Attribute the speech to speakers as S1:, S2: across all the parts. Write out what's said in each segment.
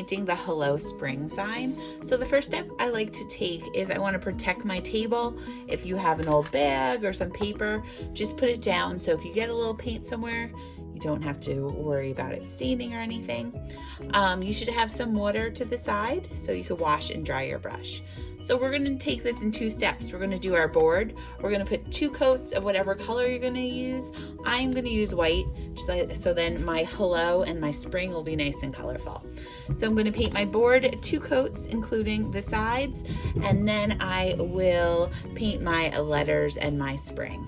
S1: painting the Hello Spring sign. So the first step I like to take is I want to protect my table. If you have an old bag or some paper, just put it down so if you get a little paint somewhere, you don't have to worry about it staining or anything. You should have some water to the side so you could wash and dry your brush. So we're going to take this in 2 steps. We're going to do our board. We're going to put 2 coats of whatever color you're going to use. I'm going to use white, so then my hello and my spring will be nice and colorful. So I'm going to paint my board 2 coats, including the sides, and then I will paint my letters and my spring.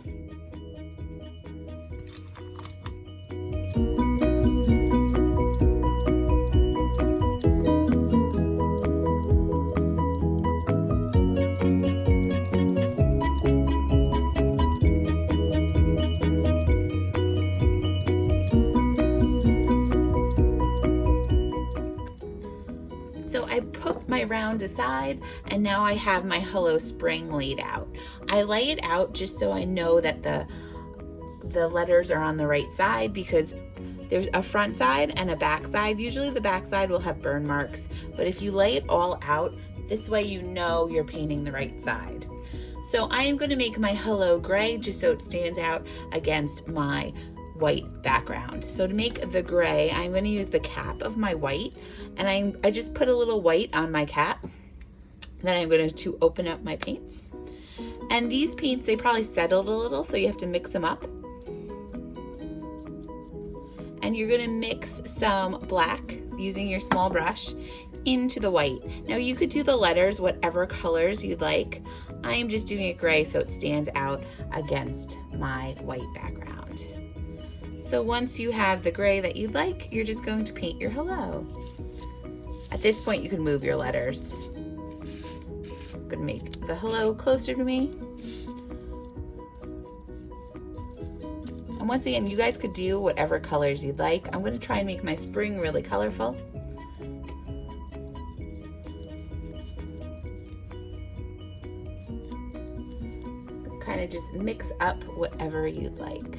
S1: So I put my round aside and now I have my Hello Spring laid out. I lay it out just so I know that the letters are on the right side, because there's a front side and a back side. Usually the back side will have burn marks, but if you lay it all out, this way you know you're painting the right side. So I am going to make my Hello gray just so it stands out against my white background. So to make the gray, I'm going to use the cap of my white, and I just put a little white on my cap. Then I'm going to open up my paints. And these paints, they probably settled a little, so you have to mix them up. And you're going to mix some black using your small brush into the white. Now you could do the letters whatever colors you'd like. I am just doing it gray so it stands out against my white background. So once you have the gray that you'd like, you're just going to paint your hello. At this point, you can move your letters. I'm gonna make the hello closer to me. And once again, you guys could do whatever colors you'd like. I'm gonna try and make my spring really colorful. Kind of just mix up whatever you'd like.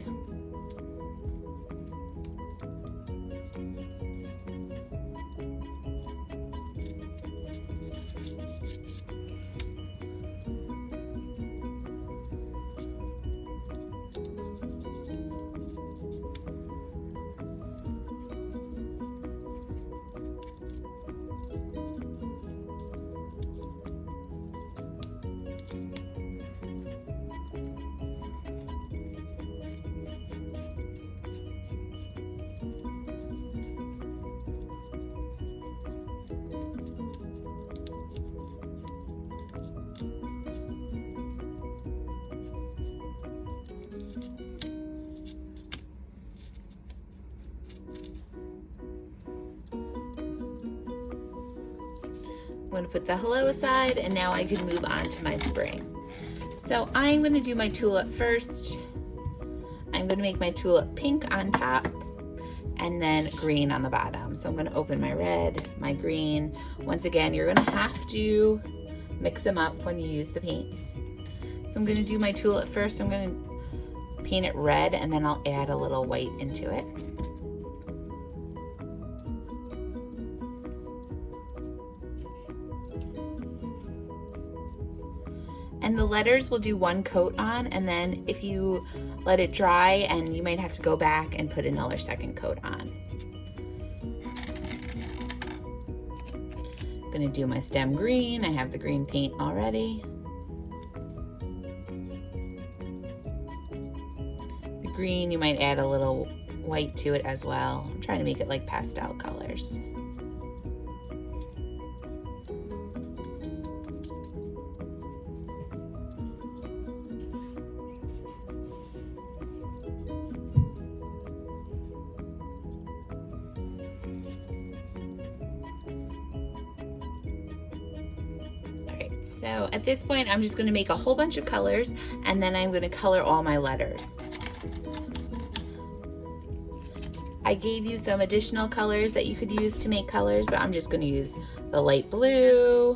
S1: I'm going to put the hello aside, and now I can move on to my spring. So I'm going to do my tulip first. I'm going to make my tulip pink on top and then green on the bottom. So I'm going to open my red, my green. Once again, you're going to have to mix them up when you use the paints. So I'm going to do my tulip first. I'm going to paint it red, and then I'll add a little white into it. And the letters will do 1 coat on, and then if you let it dry, and you might have to go back and put another 2nd coat on. I'm gonna do my stem green. I have the green paint already. The green, you might add a little white to it as well. I'm trying to make it like pastel colors. So at this point, I'm just going to make a whole bunch of colors, and then I'm going to color all my letters. I gave you some additional colors that you could use to make colors, but I'm just going to use the light blue,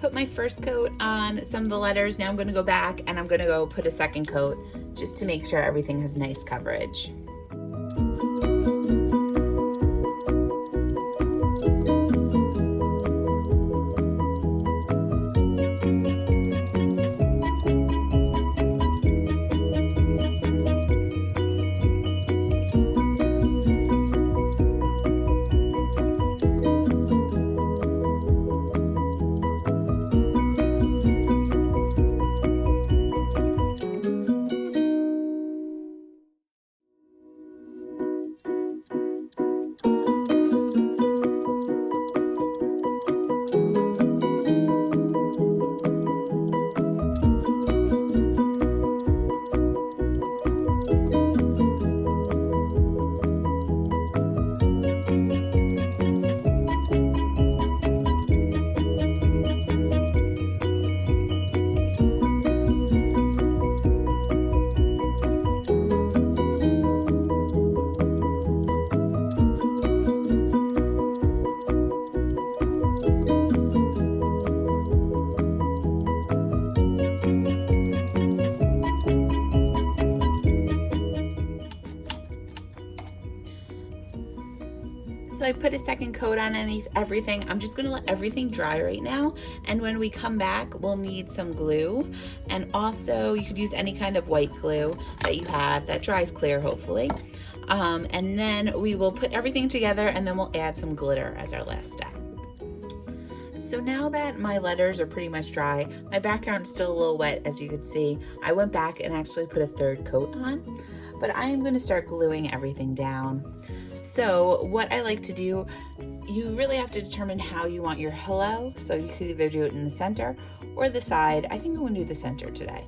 S1: put my first coat on some of the letters. Now I'm going to go back and I'm going to go put a second coat just to make sure everything has nice coverage. So I put a second coat on everything. I'm just gonna let everything dry right now. And when we come back, we'll need some glue. And also you could use any kind of white glue that you have that dries clear, hopefully. And then we will put everything together and then we'll add some glitter as our last step. So now that my letters are pretty much dry, my background's still a little wet, as you can see. I went back and actually put a third coat on, but I am gonna start gluing everything down. So what I like to do, you really have to determine how you want your hello. So you could either do it in the center or the side. I think I'm gonna do the center today.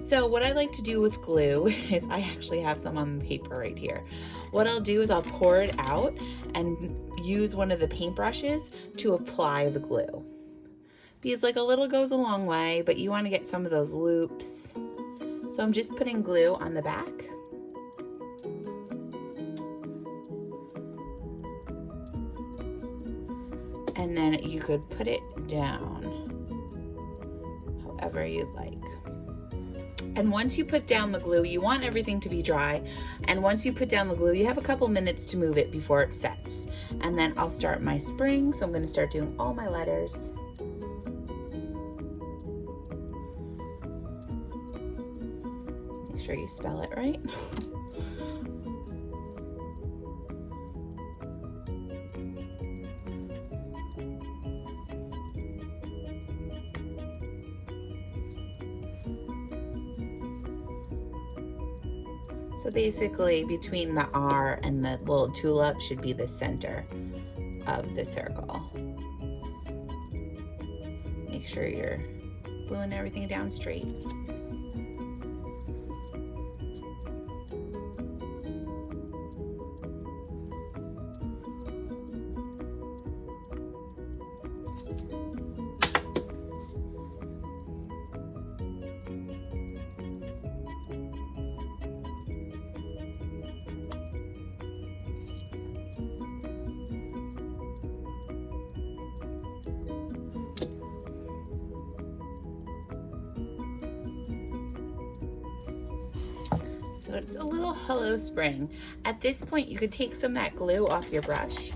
S1: So what I like to do with glue is, I actually have some on the paper right here. What I'll do is I'll pour it out and use one of the paintbrushes to apply the glue. Because like a little goes a long way, but you wanna get some of those loops. So I'm just putting glue on the back. And then you could put it down however you'd like. And once you put down the glue, you want everything to be dry. And once you put down the glue, you have a couple minutes to move it before it sets. And then I'll start my spring. So I'm gonna start doing all my letters. Make sure you spell it right. So basically between the R and the little tulip should be the center of the circle. Make sure you're gluing everything down straight. So it's a little hello spring. At this point, you could take some of that glue off your brush.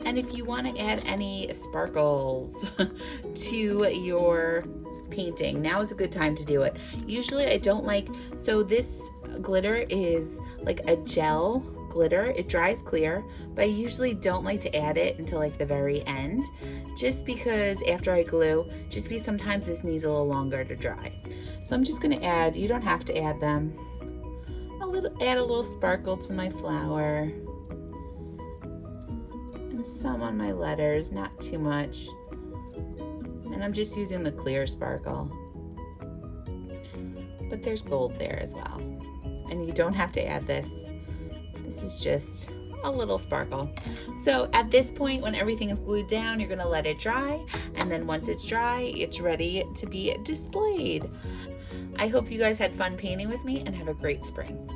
S1: And if you want to add any sparkles to your painting, now is a good time to do it. Usually I don't like, so this glitter is like a gel glitter. It dries clear, but I usually don't like to add it until like the very end, just because after I glue, sometimes this needs a little longer to dry. So I'm just gonna add, you don't have to add them, add a little sparkle to my flower and some on my letters, not too much. And I'm just using the clear sparkle, but there's gold there as well. And you don't have to add this. This is just a little sparkle. So at this point, when everything is glued down, you're gonna let it dry. And then once it's dry, it's ready to be displayed. I hope you guys had fun painting with me and have a great spring.